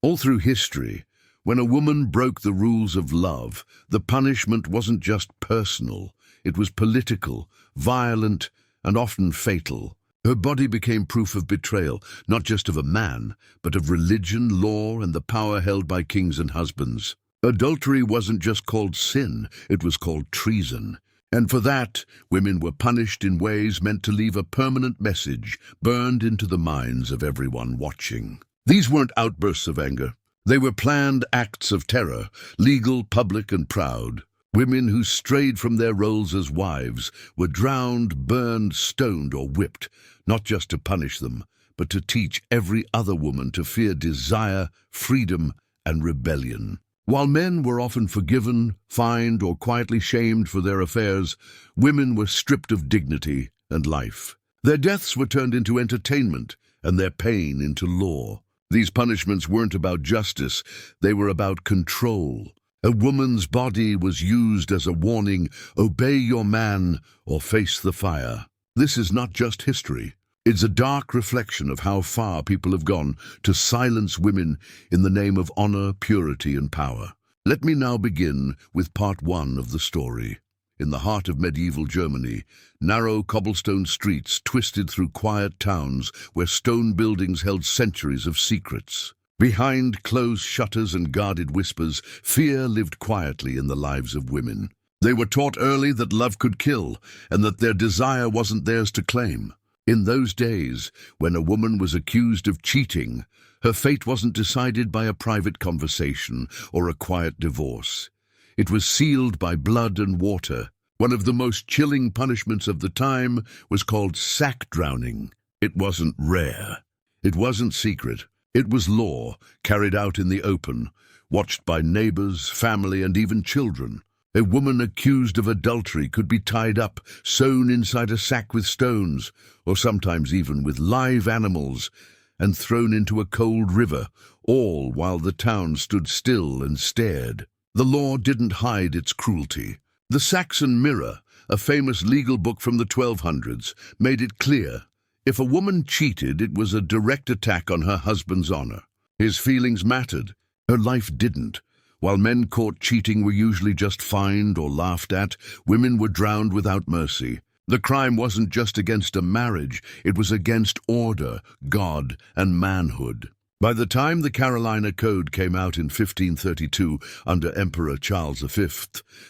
All through history, when a woman broke the rules of love, the punishment wasn't just personal, it was political, violent, and often fatal. Her body became proof of betrayal, not just of a man, but of religion, law, and the power held by kings and husbands. Adultery wasn't just called sin, it was called treason. And for that, women were punished in ways meant to leave a permanent message burned into the minds of everyone watching. These weren't outbursts of anger. They were planned acts of terror, legal, public, and proud. Women who strayed from their roles as wives were drowned, burned, stoned, or whipped, not just to punish them, but to teach every other woman to fear desire, freedom, and rebellion. While men were often forgiven, fined, or quietly shamed for their affairs, women were stripped of dignity and life. Their deaths were turned into entertainment, and their pain into law. These punishments weren't about justice, they were about control. A woman's body was used as a warning: obey your man or face the fire. This is not just history. It's a dark reflection of how far people have gone to silence women in the name of honor, purity, and power. Let me now begin with part one of the story. In the heart of medieval Germany, narrow cobblestone streets twisted through quiet towns where stone buildings held centuries of secrets. Behind closed shutters and guarded whispers, fear lived quietly in the lives of women. They were taught early that love could kill and that their desire wasn't theirs to claim. In those days, when a woman was accused of cheating, her fate wasn't decided by a private conversation or a quiet divorce. It was sealed by blood and water. One of the most chilling punishments of the time was called sack drowning. It wasn't rare. It wasn't secret. It was law, carried out in the open, watched by neighbors, family, and even children. A woman accused of adultery could be tied up, sewn inside a sack with stones, or sometimes even with live animals, and thrown into a cold river, all while the town stood still and stared. The law didn't hide its cruelty. The Saxon Mirror, a famous legal book from the 1200s, made it clear: if a woman cheated, it was a direct attack on her husband's honor. His feelings mattered, her life didn't. While men caught cheating were usually just fined or laughed at, women were drowned without mercy. The crime wasn't just against a marriage, it was against order, God, and manhood. By the time the Carolina Code came out in 1532 under Emperor Charles V,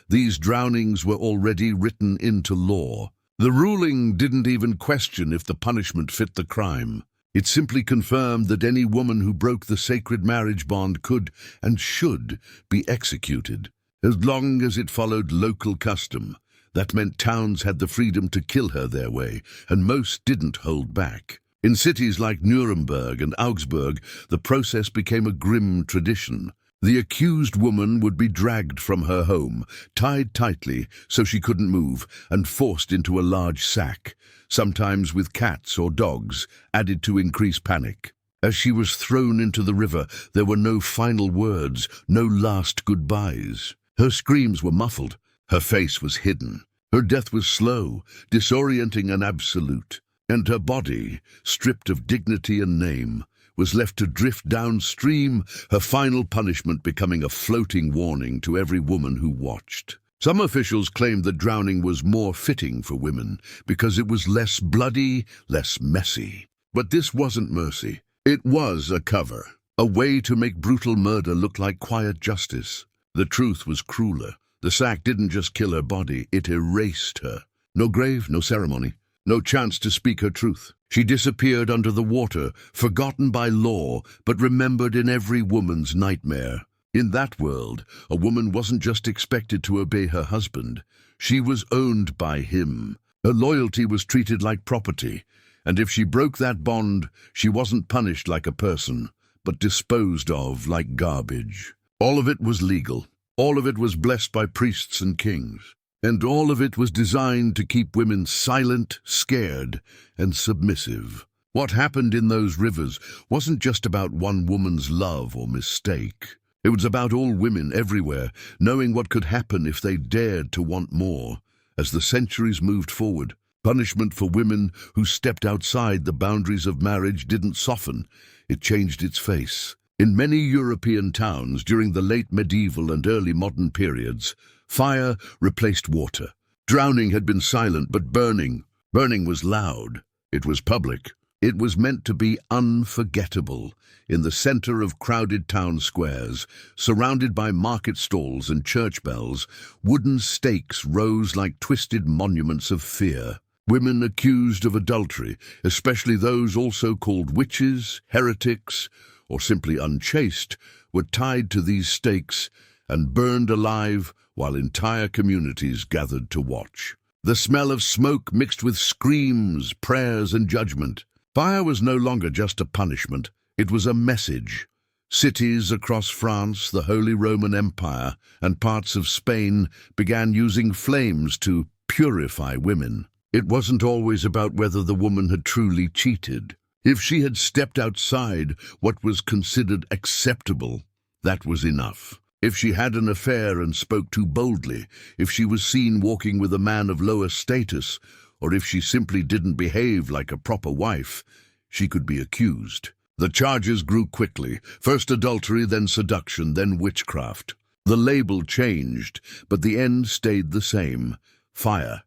these drownings were already written into law. The ruling didn't even question if the punishment fit the crime. It simply confirmed that any woman who broke the sacred marriage bond could and should be executed, as long as it followed local custom. That meant towns had the freedom to kill her their way, and most didn't hold back. In cities like Nuremberg and Augsburg, the process became a grim tradition. The accused woman would be dragged from her home, tied tightly so she couldn't move, and forced into a large sack, sometimes with cats or dogs, added to increase panic. As she was thrown into the river, there were no final words, no last goodbyes. Her screams were muffled, her face was hidden. Her death was slow, disorienting, and absolute. And her body, stripped of dignity and name, was left to drift downstream, her final punishment becoming a floating warning to every woman who watched. Some officials claimed that drowning was more fitting for women because it was less bloody, less messy. But this wasn't mercy. It was a cover, a way to make brutal murder look like quiet justice. The truth was crueler. The sack didn't just kill her body, it erased her. No grave, no ceremony, no chance to speak her truth. She disappeared under the water, forgotten by law, but remembered in every woman's nightmare. In that world, a woman wasn't just expected to obey her husband. She was owned by him. Her loyalty was treated like property, and if she broke that bond, she wasn't punished like a person, but disposed of like garbage. All of it was legal. All of it was blessed by priests and kings. And all of it was designed to keep women silent, scared, and submissive. What happened in those rivers wasn't just about one woman's love or mistake. It was about all women everywhere, knowing what could happen if they dared to want more. As the centuries moved forward, punishment for women who stepped outside the boundaries of marriage didn't soften. It changed its face. In many European towns during the late medieval and early modern periods, fire replaced water. Drowning had been silent, but burning was loud. It was public. It was meant to be unforgettable. In the center of crowded town squares, surrounded by market stalls and church bells, wooden stakes rose like twisted monuments of fear. Women accused of adultery, especially those also called witches, heretics, or simply unchaste, were tied to these stakes and burned alive while entire communities gathered to watch. The smell of smoke mixed with screams, prayers, and judgment. Fire was no longer just a punishment, it was a message. Cities across France, the Holy Roman Empire, and parts of Spain began using flames to purify women. It wasn't always about whether the woman had truly cheated. If she had stepped outside what was considered acceptable, that was enough. If she had an affair and spoke too boldly, if she was seen walking with a man of lower status, or if she simply didn't behave like a proper wife, she could be accused. The charges grew quickly, first adultery, then seduction, then witchcraft. The label changed, but the end stayed the same: fire.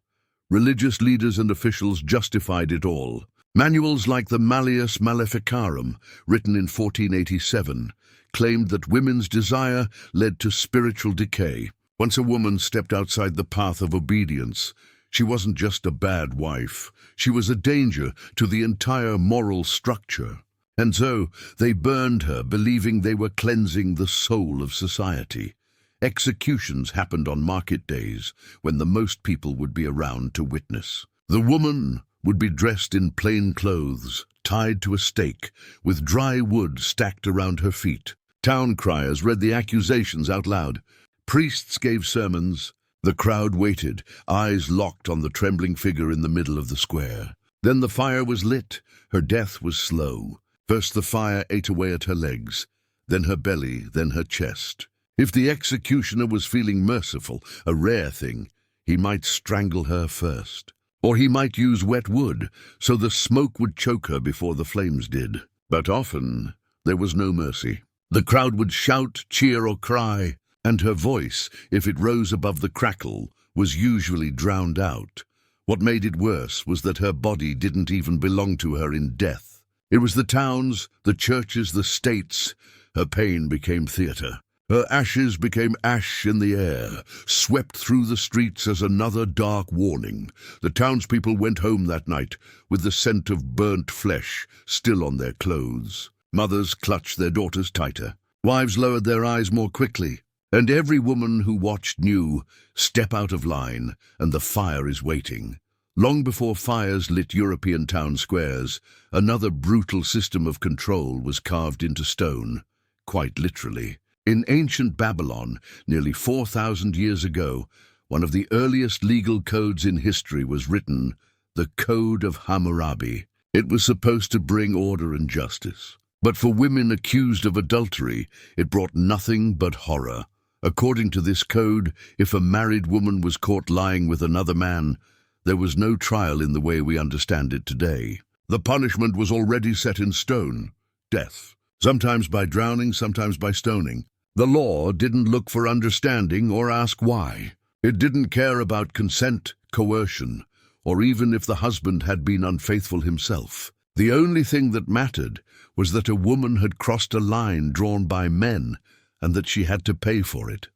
Religious leaders and officials justified it all. Manuals like the Malleus Maleficarum, written in 1487, claimed that women's desire led to spiritual decay. Once a woman stepped outside the path of obedience, she wasn't just a bad wife, she was a danger to the entire moral structure. And so they burned her, believing they were cleansing the soul of society. Executions happened on market days, when the most people would be around to witness. The woman would be dressed in plain clothes, tied to a stake, with dry wood stacked around her feet. Town criers read the accusations out loud. Priests gave sermons. The crowd waited, eyes locked on the trembling figure in the middle of the square. Then the fire was lit. Her death was slow. First the fire ate away at her legs, then her belly, then her chest. If the executioner was feeling merciful, a rare thing, he might strangle her first. Or he might use wet wood, so the smoke would choke her before the flames did. But often there was no mercy. The crowd would shout, cheer, or cry, and her voice, if it rose above the crackle, was usually drowned out. What made it worse was that her body didn't even belong to her in death. It was the towns, the churches, the states. Her pain became theater. Her ashes became ash in the air, swept through the streets as another dark warning. The townspeople went home that night with the scent of burnt flesh still on their clothes. Mothers clutched their daughters tighter. Wives lowered their eyes more quickly. And every woman who watched knew, step out of line, and the fire is waiting. Long before fires lit European town squares, another brutal system of control was carved into stone, quite literally. In ancient Babylon, nearly 4,000 years ago, one of the earliest legal codes in history was written, the Code of Hammurabi. It was supposed to bring order and justice. But for women accused of adultery, it brought nothing but horror. According to this code, if a married woman was caught lying with another man, there was no trial in the way we understand it today. The punishment was already set in stone: death. Sometimes by drowning, sometimes by stoning. The law didn't look for understanding or ask why. It didn't care about consent, coercion, or even if the husband had been unfaithful himself. The only thing that mattered was that a woman had crossed a line drawn by men and that she had to pay for it.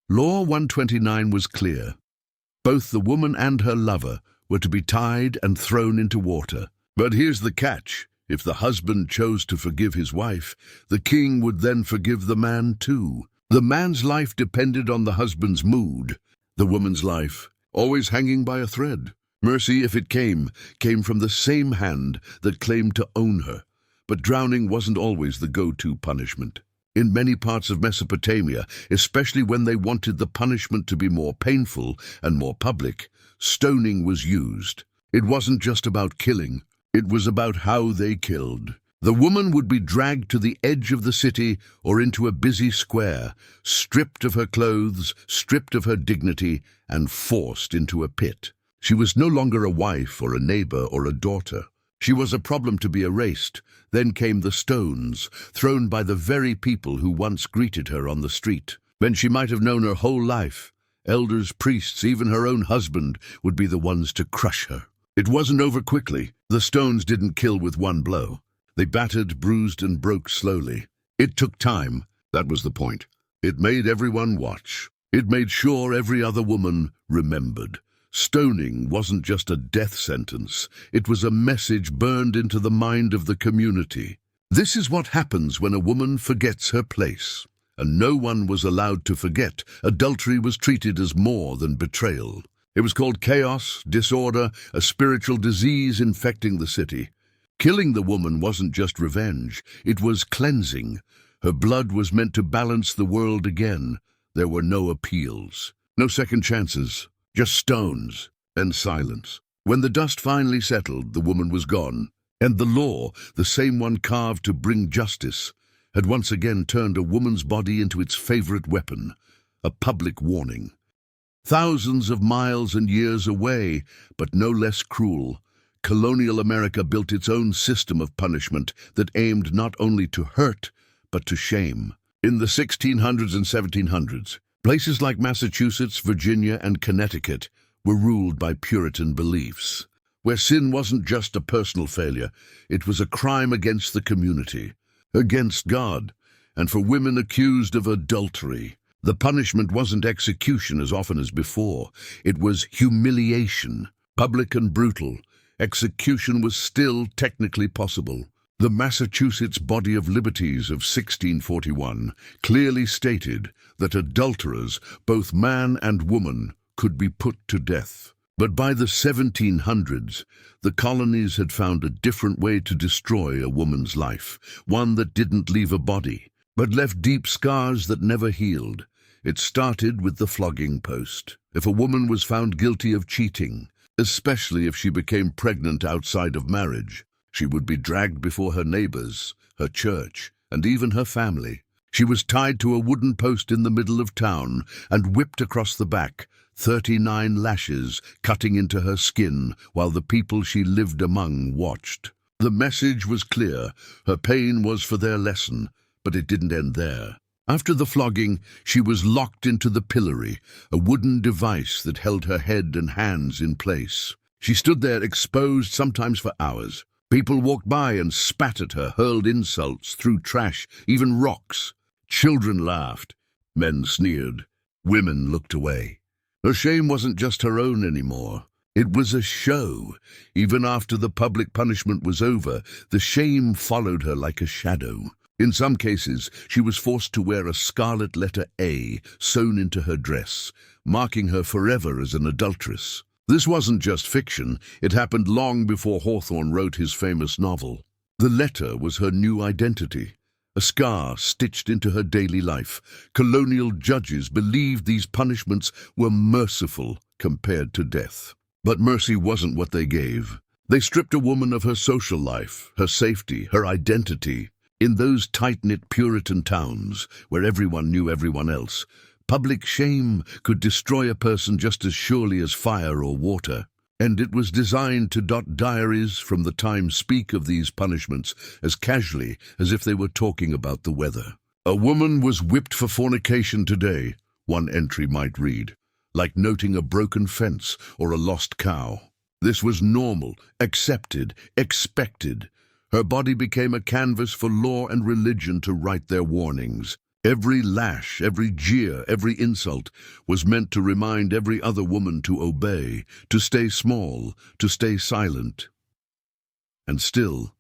Law 129 was clear. Both the woman and her lover were to be tied and thrown into water. But here's the catch. If the husband chose to forgive his wife, the king would then forgive the man too. The man's life depended on the husband's mood. The woman's life, always hanging by a thread. Mercy, if it came from the same hand that claimed to own her. But drowning wasn't always the go-to punishment. In many parts of Mesopotamia, especially when they wanted the punishment to be more painful and more public, stoning was used. It wasn't just about killing. It was about how they killed. The woman would be dragged to the edge of the city or into a busy square, stripped of her clothes, stripped of her dignity, and forced into a pit. She was no longer a wife or a neighbor or a daughter. She was a problem to be erased. Then came the stones, thrown by the very people who once greeted her on the street. When she might have known her whole life, elders, priests, even her own husband would be the ones to crush her. It wasn't over quickly. The stones didn't kill with one blow. They battered, bruised, and broke slowly. It took time. That was the point. It made everyone watch. It made sure every other woman remembered. Stoning wasn't just a death sentence. It was a message burned into the mind of the community. This is what happens when a woman forgets her place. And no one was allowed to forget. Adultery was treated as more than betrayal. It was called chaos, disorder, a spiritual disease infecting the city. Killing the woman wasn't just revenge. It was cleansing. Her blood was meant to balance the world again. There were no appeals, no second chances. Just stones and silence. When the dust finally settled, the woman was gone, and the law, the same one carved to bring justice, had once again turned a woman's body into its favorite weapon, a public warning. Thousands of miles and years away, but no less cruel, colonial America built its own system of punishment that aimed not only to hurt, but to shame. In the 1600s and 1700s, places like Massachusetts, Virginia, and Connecticut were ruled by Puritan beliefs, where sin wasn't just a personal failure, it was a crime against the community, against God, and for women accused of adultery. The punishment wasn't execution as often as before, it was humiliation, public and brutal. Execution was still technically possible. The Massachusetts Body of Liberties of 1641 clearly stated that adulterers, both man and woman, could be put to death. But by the 1700s, the colonies had found a different way to destroy a woman's life, one that didn't leave a body, but left deep scars that never healed. It started with the flogging post. If a woman was found guilty of cheating, especially if she became pregnant outside of marriage, she would be dragged before her neighbors, her church, and even her family. She was tied to a wooden post in the middle of town and whipped across the back, 39 lashes cutting into her skin while the people she lived among watched. The message was clear. Her pain was for their lesson, but it didn't end there. After the flogging, she was locked into the pillory, a wooden device that held her head and hands in place. She stood there exposed sometimes for hours. People walked by and spat at her, hurled insults, threw trash, even rocks. Children laughed. Men sneered. Women looked away. Her shame wasn't just her own anymore. It was a show. Even after the public punishment was over, the shame followed her like a shadow. In some cases, she was forced to wear a scarlet letter A sewn into her dress, marking her forever as an adulteress. This wasn't just fiction, it happened long before Hawthorne wrote his famous novel. The letter was her new identity, a scar stitched into her daily life. Colonial judges believed these punishments were merciful compared to death. But mercy wasn't what they gave. They stripped a woman of her social life, her safety, her identity. In those tight-knit Puritan towns, where everyone knew everyone else, public shame could destroy a person just as surely as fire or water. And it was designed to dot diaries from the time speak of these punishments as casually as if they were talking about the weather. A woman was whipped for fornication today, one entry might read, like noting a broken fence or a lost cow. This was normal, accepted, expected. Her body became a canvas for law and religion to write their warnings. Every lash, every jeer, every insult was meant to remind every other woman to obey, to stay small, to stay silent. And still,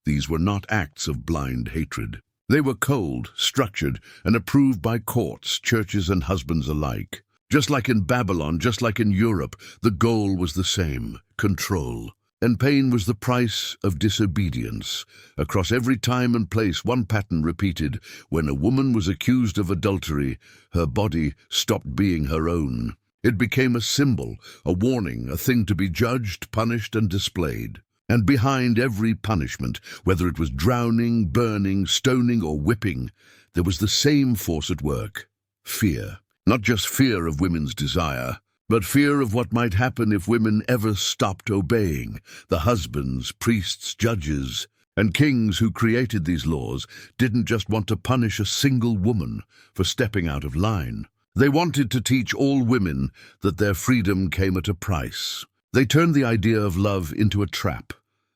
these were not acts of blind hatred. They were cold, structured, and approved by courts, churches, and husbands alike. Just like in Babylon, just like in Europe, the goal was the same: control. And pain was the price of disobedience. Across every time and place, one pattern repeated. When a woman was accused of adultery, her body stopped being her own. It became a symbol, a warning, a thing to be judged, punished, and displayed. And behind every punishment, whether it was drowning, burning, stoning, or whipping, there was the same force at work: fear. Not just fear of women's desire, but fear of what might happen if women ever stopped obeying. The husbands, priests, judges, and kings who created these laws didn't just want to punish a single woman for stepping out of line. They wanted to teach all women that their freedom came at a price. They turned the idea of love into a trap,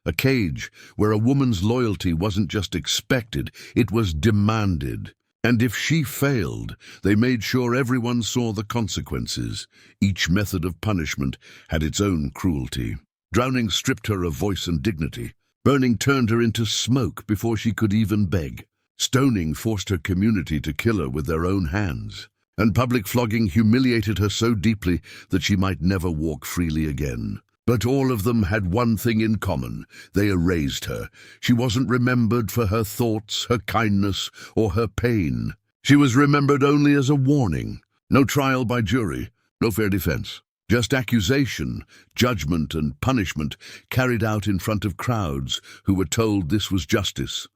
a cage where a woman's loyalty wasn't just expected, it was demanded. And if she failed, they made sure everyone saw the consequences. Each method of punishment had its own cruelty. Drowning stripped her of voice and dignity. Burning turned her into smoke before she could even beg. Stoning forced her community to kill her with their own hands. And public flogging humiliated her so deeply that she might never walk freely again. But all of them had one thing in common. They erased her. She wasn't remembered for her thoughts, her kindness, or her pain. She was remembered only as a warning. No trial by jury, no fair defense. Just accusation, judgment, and punishment carried out in front of crowds who were told this was justice.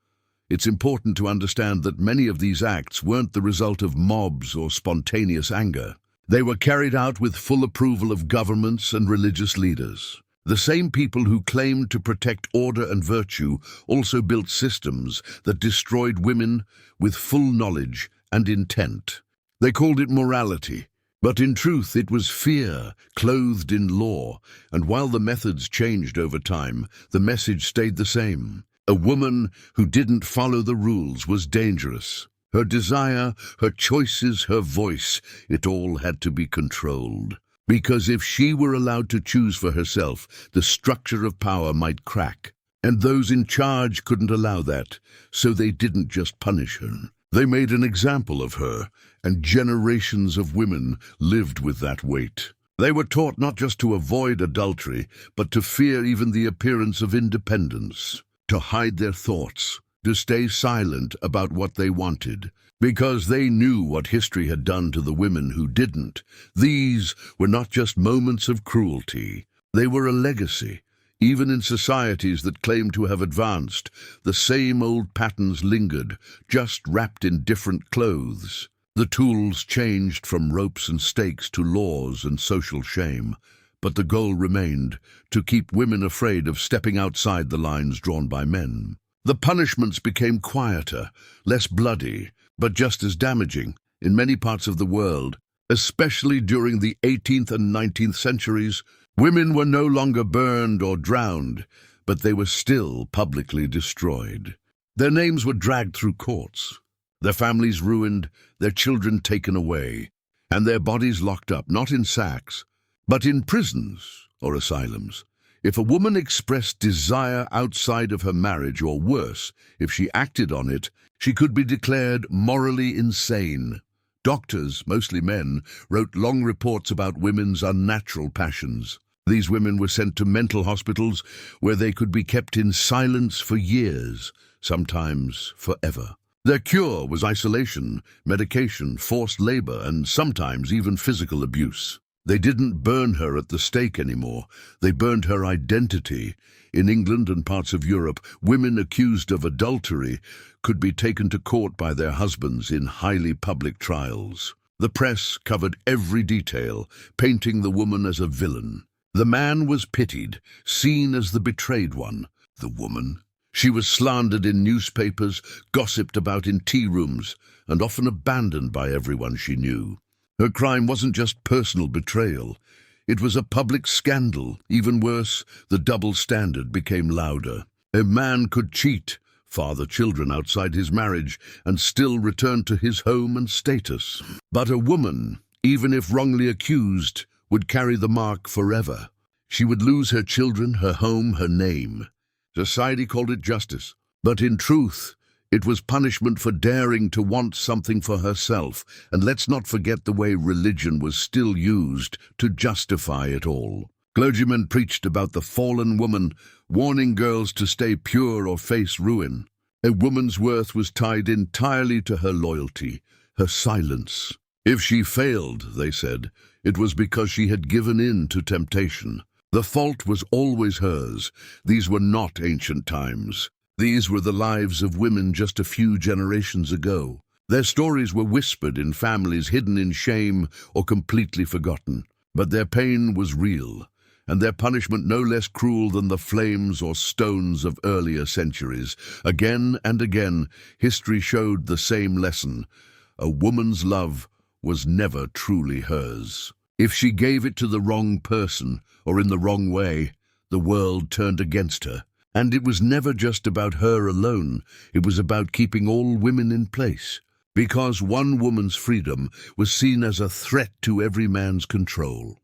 It's important to understand that many of these acts weren't the result of mobs or spontaneous anger. They were carried out with full approval of governments and religious leaders. The same people who claimed to protect order and virtue also built systems that destroyed women with full knowledge and intent. They called it morality, but in truth it was fear clothed in law, and while the methods changed over time, the message stayed the same. A woman who didn't follow the rules was dangerous. Her desire, her choices, her voice, it all had to be controlled. Because if she were allowed to choose for herself, the structure of power might crack. And those in charge couldn't allow that, so they didn't just punish her. They made an example of her, and generations of women lived with that weight. They were taught not just to avoid adultery, but to fear even the appearance of independence, to hide their thoughts, to stay silent about what they wanted, because they knew what history had done to the women who didn't. These were not just moments of cruelty. They were a legacy. Even in societies that claimed to have advanced, the same old patterns lingered, just wrapped in different clothes. The tools changed from ropes and stakes to laws and social shame, but the goal remained, to keep women afraid of stepping outside the lines drawn by men. The punishments became quieter, less bloody, but just as damaging. In many parts of the world, especially during the 18th and 19th centuries, women were no longer burned or drowned, but they were still publicly destroyed. Their names were dragged through courts, their families ruined, their children taken away, and their bodies locked up, not in sacks, but in prisons or asylums. If a woman expressed desire outside of her marriage, or worse, if she acted on it, she could be declared morally insane. Doctors, mostly men, wrote long reports about women's unnatural passions. These women were sent to mental hospitals where they could be kept in silence for years, sometimes forever. Their cure was isolation, medication, forced labor, and sometimes even physical abuse. They didn't burn her at the stake anymore. They burned her identity. In England and parts of Europe, women accused of adultery could be taken to court by their husbands in highly public trials. The press covered every detail, painting the woman as a villain. The man was pitied, seen as the betrayed one. The woman, she was slandered in newspapers, gossiped about in tea rooms, and often abandoned by everyone she knew. Her crime wasn't just personal betrayal. It was a public scandal. Even worse, the double standard became louder. A man could cheat, father children outside his marriage, and still return to his home and status. But a woman, even if wrongly accused, would carry the mark forever. She would lose her children, her home, her name. Society called it justice, but in truth, it was punishment for daring to want something for herself. And let's not forget the way religion was still used to justify it all. Clergymen preached about the fallen woman, warning girls to stay pure or face ruin. A woman's worth was tied entirely to her loyalty, her silence. If she failed, they said, it was because she had given in to temptation. The fault was always hers. These were not ancient times. These were the lives of women just a few generations ago. Their stories were whispered in families, hidden in shame, or completely forgotten. But their pain was real, and their punishment no less cruel than the flames or stones of earlier centuries. Again and again, history showed the same lesson. A woman's love was never truly hers. If she gave it to the wrong person or in the wrong way, the world turned against her. And it was never just about her alone. It was about keeping all women in place, because one woman's freedom was seen as a threat to every man's control.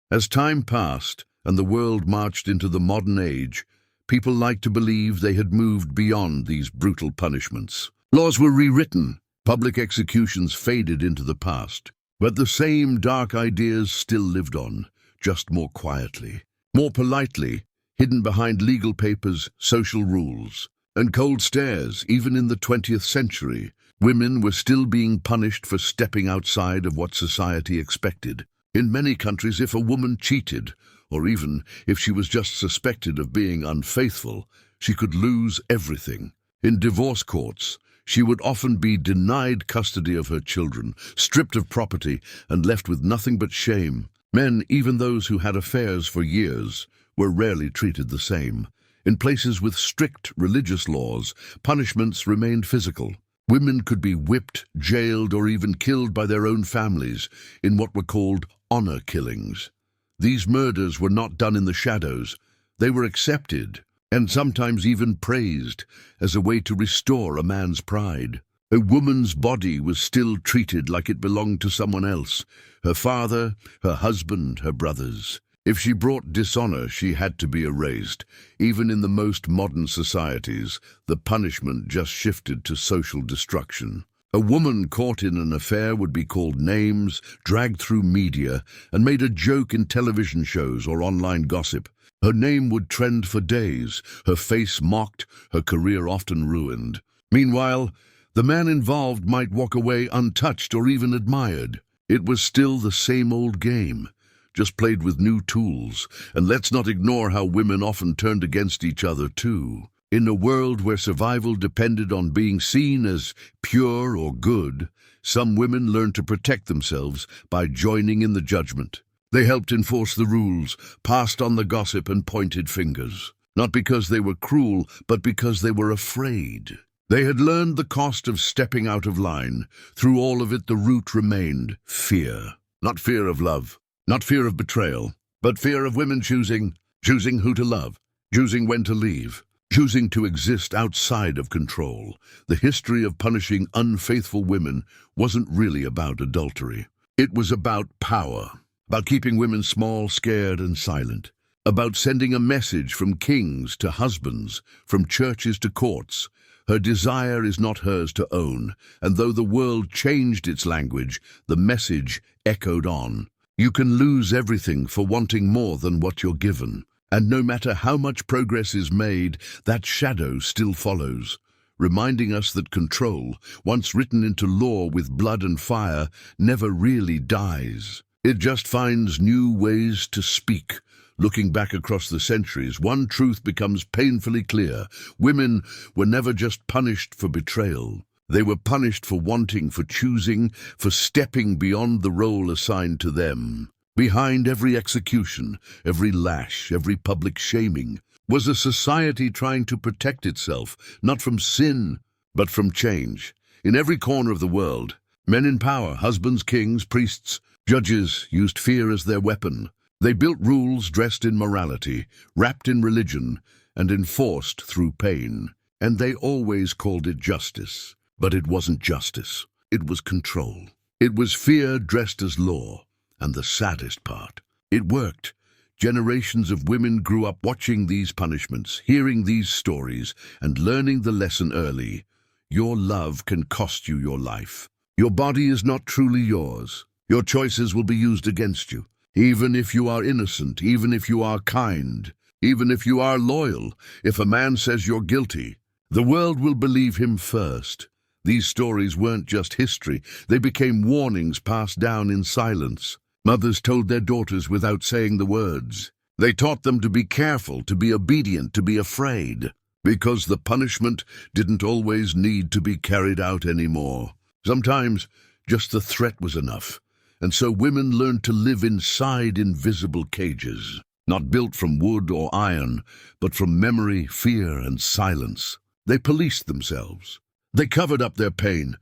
As time passed and the world marched into the modern age, people liked to believe they had moved beyond these brutal punishments. Laws were rewritten, public executions faded into the past, but the same dark ideas still lived on, just more quietly, more politely, hidden behind legal papers, social rules, and cold stares. Even in the 20th century, women were still being punished for stepping outside of what society expected. In many countries, if a woman cheated, or even if she was just suspected of being unfaithful, she could lose everything. In divorce courts, she would often be denied custody of her children, stripped of property, and left with nothing but shame. Men, even those who had affairs for years, were rarely treated the same. In places with strict religious laws, punishments remained physical. Women could be whipped, jailed, or even killed by their own families in what were called honor killings. These murders were not done in the shadows. They were accepted, and sometimes even praised, as a way to restore a man's pride. A woman's body was still treated like it belonged to someone else, her father, her husband, her brothers. If she brought dishonor, she had to be erased. Even in the most modern societies, the punishment just shifted to social destruction. A woman caught in an affair would be called names, dragged through media, and made a joke in television shows or online gossip. Her name would trend for days, her face mocked, her career often ruined. Meanwhile, the man involved might walk away untouched or even admired. It was still the same old game, just played with new tools. And let's not ignore how women often turned against each other too. In a world where survival depended on being seen as pure or good, some women learned to protect themselves by joining in the judgment. They helped enforce the rules, passed on the gossip, and pointed fingers. Not because they were cruel, but because they were afraid. They had learned the cost of stepping out of line. Through all of it, the root remained fear. Not fear of love, not fear of betrayal, but fear of women choosing who to love, choosing when to leave, choosing to exist outside of control. The history of punishing unfaithful women wasn't really about adultery. It was about power, about keeping women small, scared, and silent, about sending a message from kings to husbands, from churches to courts. Her desire is not hers to own, and though the world changed its language, the message echoed on. You can lose everything for wanting more than what you're given. And no matter how much progress is made, that shadow still follows, reminding us that control, once written into law with blood and fire, never really dies. It just finds new ways to speak. Looking back across the centuries, one truth becomes painfully clear. Women were never just punished for betrayal. They were punished for wanting, for choosing, for stepping beyond the role assigned to them. Behind every execution, every lash, every public shaming, was a society trying to protect itself, not from sin, but from change. In every corner of the world, men in power, husbands, kings, priests, judges, used fear as their weapon. They built rules dressed in morality, wrapped in religion, and enforced through pain. And they always called it justice. But it wasn't justice. It was control. It was fear dressed as law. And the saddest part, it worked. Generations of women grew up watching these punishments, hearing these stories, and learning the lesson early. Your love can cost you your life. Your body is not truly yours. Your choices will be used against you. Even if you are innocent, even if you are kind, even if you are loyal, if a man says you're guilty, the world will believe him first. These stories weren't just history. They became warnings passed down in silence. Mothers told their daughters without saying the words. They taught them to be careful, to be obedient, to be afraid, because the punishment didn't always need to be carried out anymore. Sometimes just the threat was enough, And so women learned to live inside invisible cages, not built from wood or iron, but from memory, fear, and silence. They policed themselves. They covered up their pain.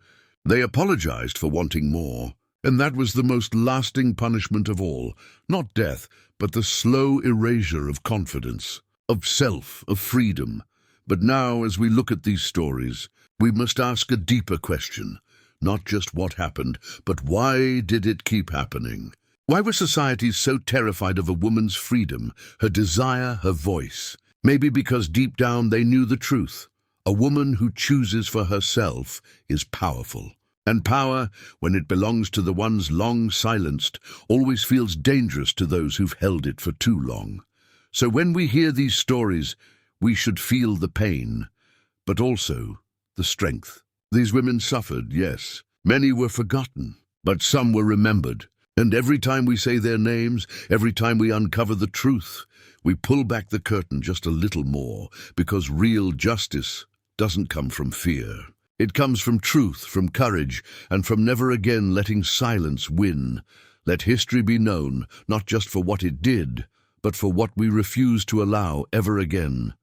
They apologized for wanting more. And that was the most lasting punishment of all. Not death, but the slow erasure of confidence, of self, of freedom. But now, as we look at these stories, we must ask a deeper question. Not just what happened, but why did it keep happening? Why were societies so terrified of a woman's freedom, her desire, her voice? Maybe because deep down they knew the truth. A woman who chooses for herself is powerful. And power, when it belongs to the ones long silenced, always feels dangerous to those who've held it for too long. So when we hear these stories, we should feel the pain, but also the strength. These women suffered, yes. Many were forgotten, but some were remembered. And every time we say their names, every time we uncover the truth, we pull back the curtain just a little more, because real justice doesn't come from fear. It comes from truth, from courage, and from never again letting silence win. Let history be known, not just for what it did, but for what we refuse to allow ever again.